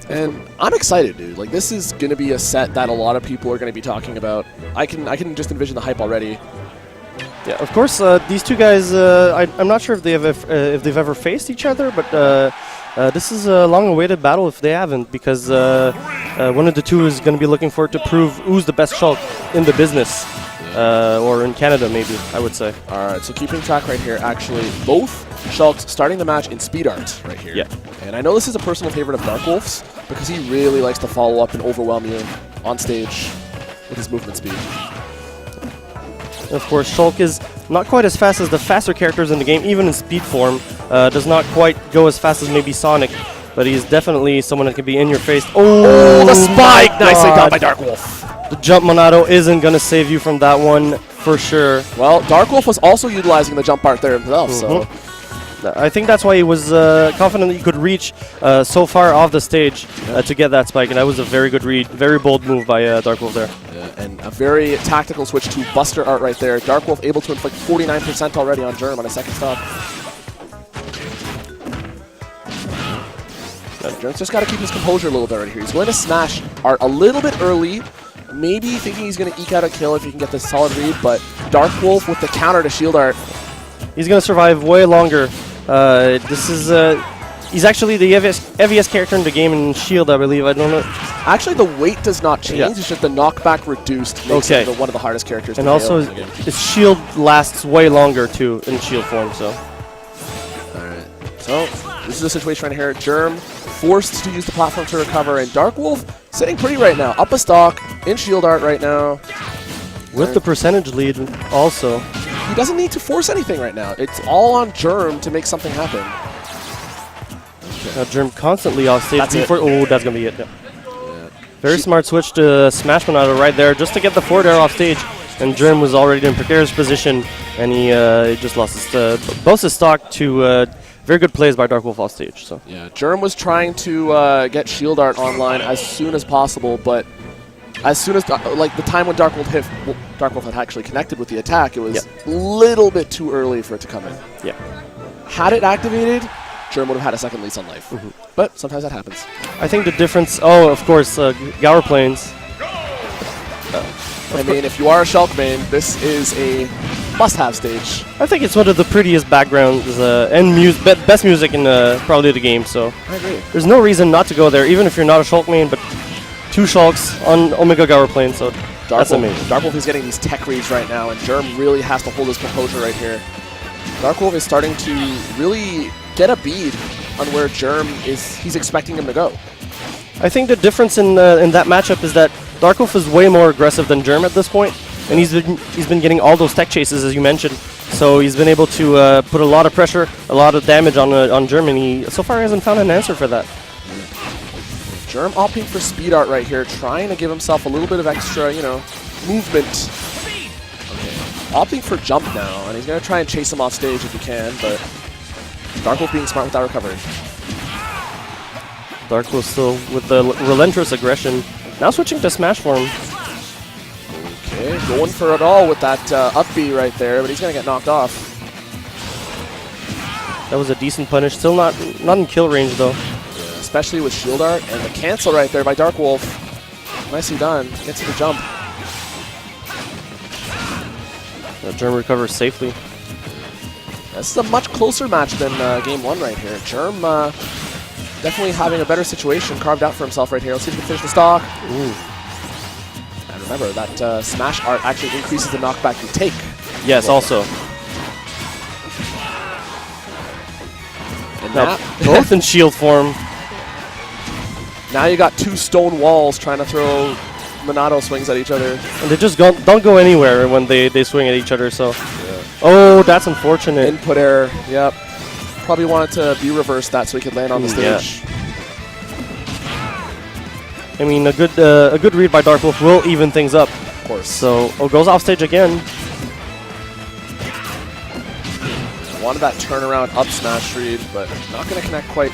And I'm excited, dude. Like, this is going to be a set that a lot of people are going to be talking about. I can just envision the hype already. Yeah, of course, these two guys, I'm not sure if they've ever faced each other, but this is a long-awaited battle if they haven't, because one of the two is going to be looking forward to prove who's the best Shulk in the business, or in Canada, maybe, I would say. All right, so keeping track right here, actually, both Shulks starting the match in speed art right here. Yeah. And I know this is a personal favorite of Darkwolf's, because he really likes to follow up and overwhelm you on stage with his movement speed. Of course, Shulk is not quite as fast as the faster characters in the game, even in speed form. Does not quite go as fast as maybe Sonic, but he's definitely someone that can be in your face. Oh, the spike! Nicely done by Darkwolf. The jump Monado isn't going to save you from that one for sure. Well, Darkwolf was also utilizing the jump part there himself, so... I think that's why he was confident that he could reach so far off the stage to get that spike, and that was a very good read, very bold move by Darkwolf there. Yeah, and a very tactical switch to Buster Art right there. Darkwolf able to inflict 49% already on Jerm on a second stop. Jerm's just got to keep his composure a little bit right here. He's going to smash Art a little bit early, maybe thinking he's going to eke out a kill if he can get this solid read, but Darkwolf with the counter to shield Art. He's going to survive way longer. This is he's actually the heaviest character in the game in shield, I believe. I don't know. Actually, the weight does not change. Yeah. It's just the knockback reduced makes him one of the hardest characters. And to also, KO in the game. his shield lasts way longer too in shield form. So. All right. So this is a situation right here. Jerm forced to use the platform to recover, and Darkwolf sitting pretty right now. Up a stock in shield art right now. With the percentage lead also. He doesn't need to force anything right now. It's all on Jerm to make something happen. Now Jerm constantly off stage. That's before oh, that's going to be it. Yeah. Very smart switch to Smash Monado right there just to get the forward air off stage. And Jerm was already in precarious position, and he just lost his, both his stock to very good plays by Darkwolf off stage. So. Yeah, Jerm was trying to get shield art online as soon as possible, but as soon as, like, the time when Darkwolf had actually connected with the attack, it was a little bit too early for it to come in. Yeah. Had it activated, Jerm would have had a second lease on life. But sometimes that happens. I think the difference, of course, Gower Plains. I mean, if you are a Shulk main, this is a must-have stage. I think it's one of the prettiest backgrounds and best music in probably the game, so I agree. There's no reason not to go there, even if you're not a Shulk main, but two Shulks on Omega Gower Plane, so that's amazing. Darkwolf is getting these tech reads right now, and Jerm really has to hold his composure right here. Darkwolf is starting to really get a bead on where Jerm he's expecting him to go. I think the difference in that matchup is that Darkwolf is way more aggressive than Jerm at this point, and he's been getting all those tech chases, as you mentioned. So he's been able to put a lot of pressure, a lot of damage on Jerm, and he so far hasn't found an answer for that. Jerm opting for speed art right here, trying to give himself a little bit of extra, movement. Okay. Opting for jump now, and he's going to try and chase him off stage if he can, but Darkwolf being smart with that recovery. Darkwolf still with the relentless aggression. Now switching to smash form. Okay, going for it all with that up B right there, but he's going to get knocked off. That was a decent punish. Still not in kill range, though. Especially with shield art, and the cancel right there by Darkwolf. Nicely done. Gets the jump. Jerm recovers safely. This is a much closer match than game one right here. Jerm definitely having a better situation carved out for himself right here. Let's see if he can finish the stock. Ooh. And remember, that smash art actually increases the knockback you take. Yes, also. And now, both in shield form. Now you got two stone walls trying to throw Monado swings at each other. And they just don't go anywhere when they swing at each other, so. Yeah. Oh, that's unfortunate. Input error, yep. Probably wanted to be reversed that so he could land on the stage. Yeah. I mean, a good read by Darkwolf will even things up. Of course. So, goes off stage again. Wanted that turnaround up smash read, but not going to connect quite.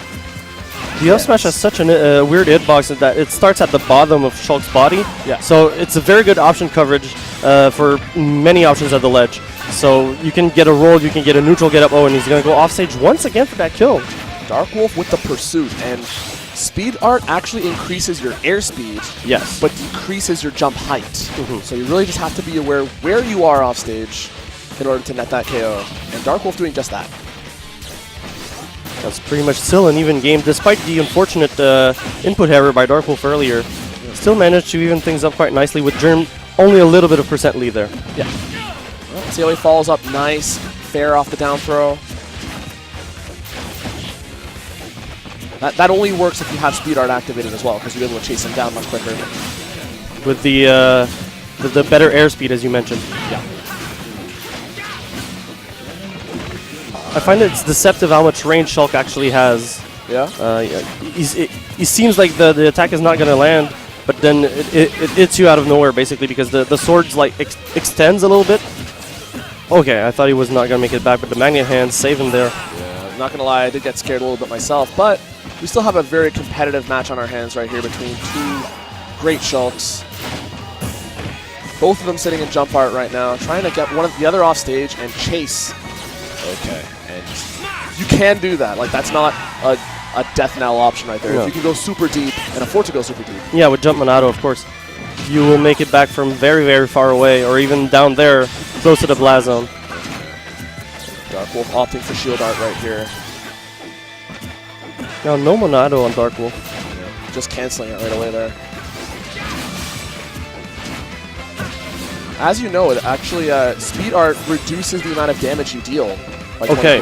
The up smash has such a weird hitbox that it starts at the bottom of Shulk's body. Yeah. So it's a very good option coverage for many options at the ledge. So you can get a roll, you can get a neutral get up. Oh, and he's going to go off stage once again for that kill. Darkwolf with the pursuit, and Speed art actually increases your airspeed, Yes. but decreases your jump height. So you really just have to be aware where you are off stage in order to net that KO. And Darkwolf doing just that. That's pretty much still an even game, despite the unfortunate input error by Darkwolf earlier. Still managed to even things up quite nicely with Jerm only a little bit of percent lead there. Yeah. Well, see how he follows up nice, fair off the down throw. That only works if you have speed art activated as well, because you're able to chase him down much quicker. With the better airspeed, as you mentioned. Yeah. I find it's deceptive how much range Shulk actually has. Yeah? It seems like the attack is not going to land, but then it hits you out of nowhere, basically, because the sword's like extends a little bit. Okay, I thought he was not going to make it back, but the magnet hands save him there. Yeah, I'm not going to lie, I did get scared a little bit myself, but we still have a very competitive match on our hands right here between two great Shulks. Both of them sitting in jump art right now, trying to get one of the other off stage and chase. Okay, and you can do that. Like, that's not a death knell option right there. No. If you can go super deep and afford to go super deep. Yeah, with Jump Monado, of course. You will make it back from very, very far away, or even down there, close to the blast zone. Darkwolf opting for shield art right here. Now, no Monado on Darkwolf. Yeah, just canceling it right away there. As you know, it actually, speed art reduces the amount of damage you deal by 20%. Okay.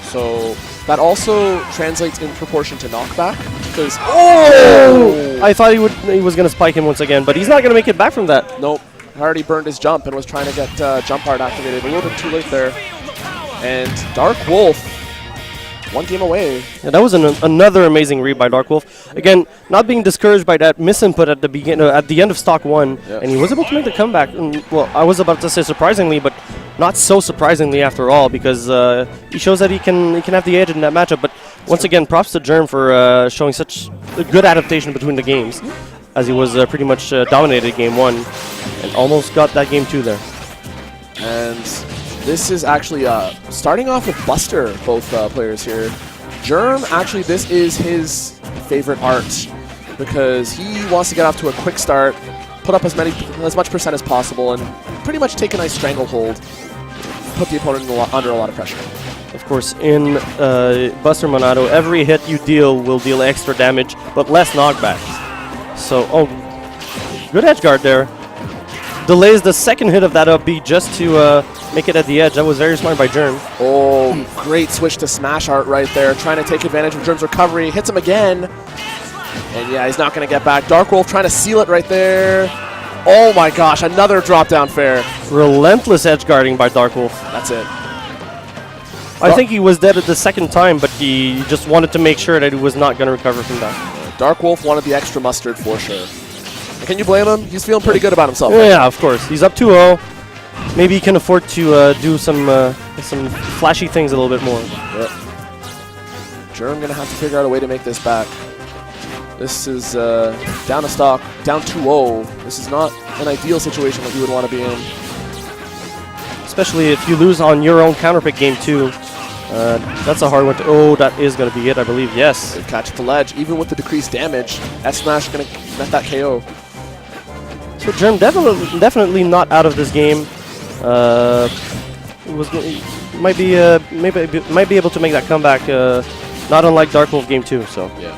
So that also translates in proportion to knockback, because I thought he was going to spike him once again, but he's not going to make it back from that. Nope, already burned his jump and was trying to get jump art activated. A little bit too late there. And Darkwolf, one game away. Yeah, that was another amazing read by Darkwolf. Again, not being discouraged by that misinput at the beginning, at the end of stock 1, and he was able to make the comeback. And, well, I was about to say surprisingly, but not so surprisingly after all, because he shows that he can have the edge in that matchup. But once again, props to Jerm for showing such a good adaptation between the games, as he was pretty much dominated game 1 and almost got that game 2 there. And this is actually starting off with Buster, both players here. Jerm, actually, this is his favorite art because he wants to get off to a quick start, put up as much percent as possible, and pretty much take a nice stranglehold, put the opponent under a lot of pressure. Of course, in Buster Monado, every hit you deal will deal extra damage, but less knockbacks. So, good edge guard there. Delays the second hit of that up B just to make it at the edge. That was very smart by Jerm. Oh, great switch to smash art right there, trying to take advantage of Jerm's recovery. Hits him again. And yeah, he's not going to get back. Darkwolf trying to seal it right there. Oh my gosh, another drop down fair. Relentless edge guarding by Darkwolf. That's it. I think he was dead at the second time, but he just wanted to make sure that he was not going to recover from that. Darkwolf wanted the extra mustard for sure. Can you blame him? He's feeling pretty good about himself. Yeah, of course. He's up 2-0. Maybe he can afford to do some flashy things a little bit more. Yep. Jerm going to have to figure out a way to make this back. This is down a stock, down 2-0. This is not an ideal situation that you would want to be in. Especially if you lose on your own counterpick game 2. That's a hard one to... Oh, that is going to be it, I believe. Yes. Good catch at the ledge. Even with the decreased damage, S-Smash going to net that KO. So Jerm definitely not out of this game. Might be able to make that comeback. Not unlike Darkwolf game 2. So yeah.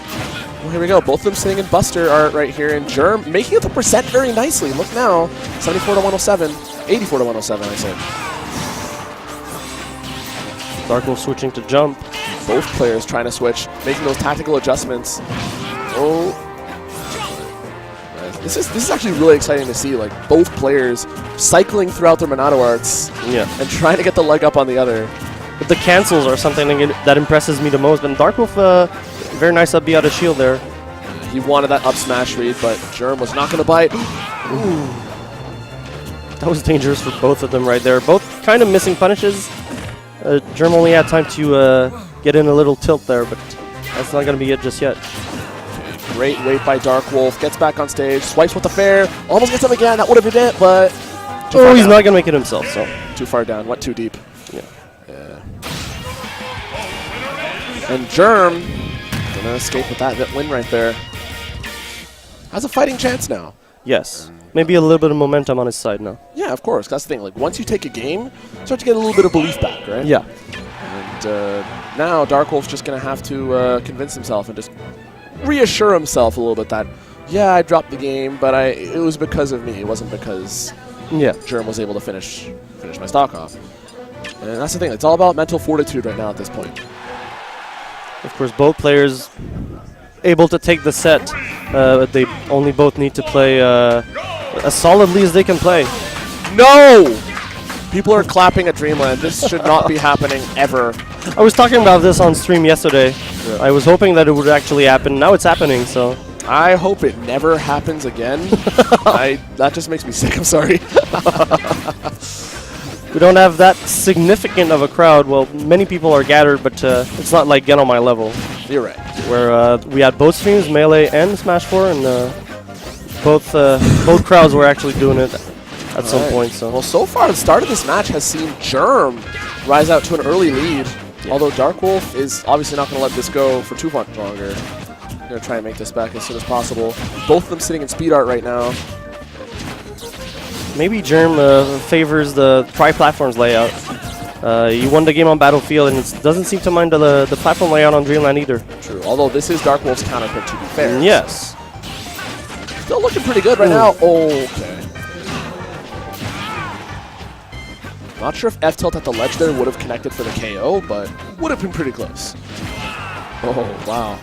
Well, here we go. Both of them sitting in Buster are right here, and Jerm making up the percent very nicely. Look now, 74 to 107, 84 to 107. I said. Darkwolf switching to jump. Both players trying to switch, making those tactical adjustments. Oh. This is actually really exciting to see, like both players cycling throughout their Monado arts and trying to get the leg up on the other. But the cancels are something that impresses me the most. But Darkwolf, very nice up B out of shield there. He wanted that up smash read, but Jerm was not going to bite. Ooh. That was dangerous for both of them right there. Both kind of missing punishes. Jerm only had time to get in a little tilt there, but that's not going to be it just yet. Great wait by Darkwolf. Gets back on stage. Swipes with the fair. Almost gets him again. That would have been it, but... he's not going to make it himself, so... Too far down. Went too deep. Yeah. And Jerm Gonna escape with that win right there. Has a fighting chance now. Yes. Maybe a little bit of momentum on his side now. Yeah, of course. That's the thing. Like, once you take a game, you start to get a little bit of belief back, right? Yeah. And now Darkwolf's just going to have to convince himself and just reassure himself a little bit that, yeah, I dropped the game, but it was because of me. It wasn't because Jerm was able to finish my stock off. And that's the thing. It's all about mental fortitude right now at this point. Of course, both players able to take the set. They only both need to play as solidly as they can play. No! People are clapping at Dreamland. This should not be happening ever. I was talking about this on stream yesterday. Yeah. I was hoping that it would actually happen. Now it's happening, so. I hope it never happens again. That just makes me sick. I'm sorry. We don't have that significant of a crowd. Well, many people are gathered, but it's not like Get On My level. You're right. Where we had both streams, Melee and Smash 4, and both crowds were actually doing it at some point. So. Well, so far the start of this match has seen Jerm rise out to an early lead. Yeah. Although Darkwolf is obviously not going to let this go for too much longer. Going to try and make this back as soon as possible. Both of them sitting in speed art right now. Maybe Jerm favors the Tri-Platforms layout. He won the game on Battlefield, and it doesn't seem to mind the platform layout on Dreamland either. True, although this is Darkwolf's counter pick, to be fair. Yes. Still looking pretty good right now. Okay. Not sure if F-tilt at the ledge there would have connected for the KO, but would have been pretty close. Oh, wow.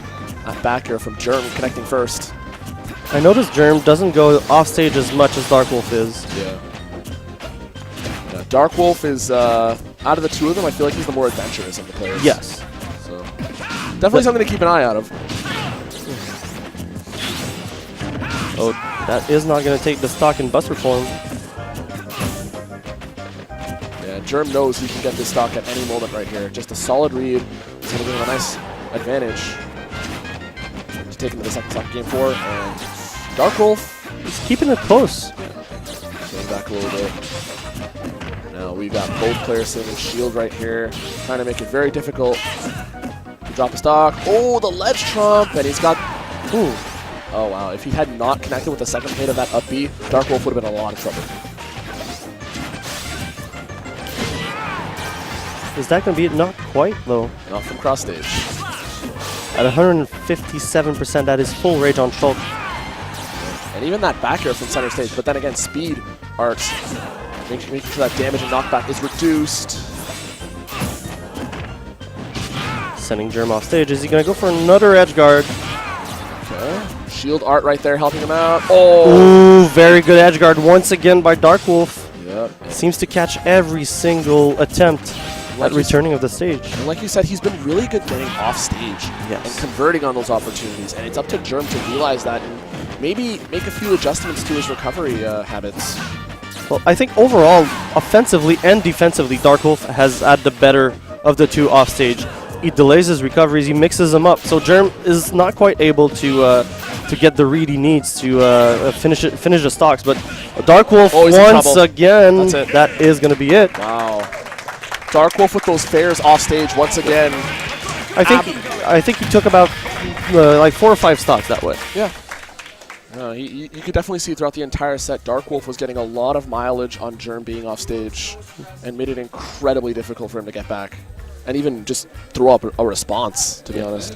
That back air from Jerm connecting first. I noticed Jerm doesn't go off stage as much as Darkwolf is. Yeah. Darkwolf is, out of the two of them, I feel like he's the more adventurous of the players. Yes. So, definitely something to keep an eye out of. Oh, that is not going to take the stock in Buster form. Yeah, Jerm knows he can get this stock at any moment right here. Just a solid read. It's going to give him a nice advantage. He's taking the second stock of game 4, and Darkwolf is keeping it close. Going back a little bit. Now we've got both players sitting in shield right here, trying to make it very difficult to drop a stock. Oh, the ledge trump, and he's got. Ooh. Oh wow! If he had not connected with the second hit of that up B, Darkwolf would have been in a lot of trouble. Is that going to be it? Not quite, though. Not from cross stage. At 157%, that is full rage on Shulk. And even that back air from center stage, but then again, speed arcs, making sure that damage and knockback is reduced. Sending Jerm off stage. Is he going to go for another edge guard? Okay. Shield art right there helping him out. Oh! Ooh, very good edge guard once again by Darkwolf. Yep. Seems to catch every single attempt at returning of the stage. And like you said, he's been really good getting off stage and converting on those opportunities. And it's up to Jerm to realize that and maybe make a few adjustments to his recovery habits. Well, I think overall, offensively and defensively, Darkwolf has had the better of the two off stage. He delays his recoveries, he mixes them up. So Jerm is not quite able to get the read he needs to finish the stocks. But Darkwolf once again, that is going to be it. Wow. Darkwolf with those fares off stage once again. I think he took about like 4 or 5 stocks that way. Yeah. You could definitely see throughout the entire set, Darkwolf was getting a lot of mileage on Jerm being off stage and made it incredibly difficult for him to get back. And even just throw up a response, to be honest.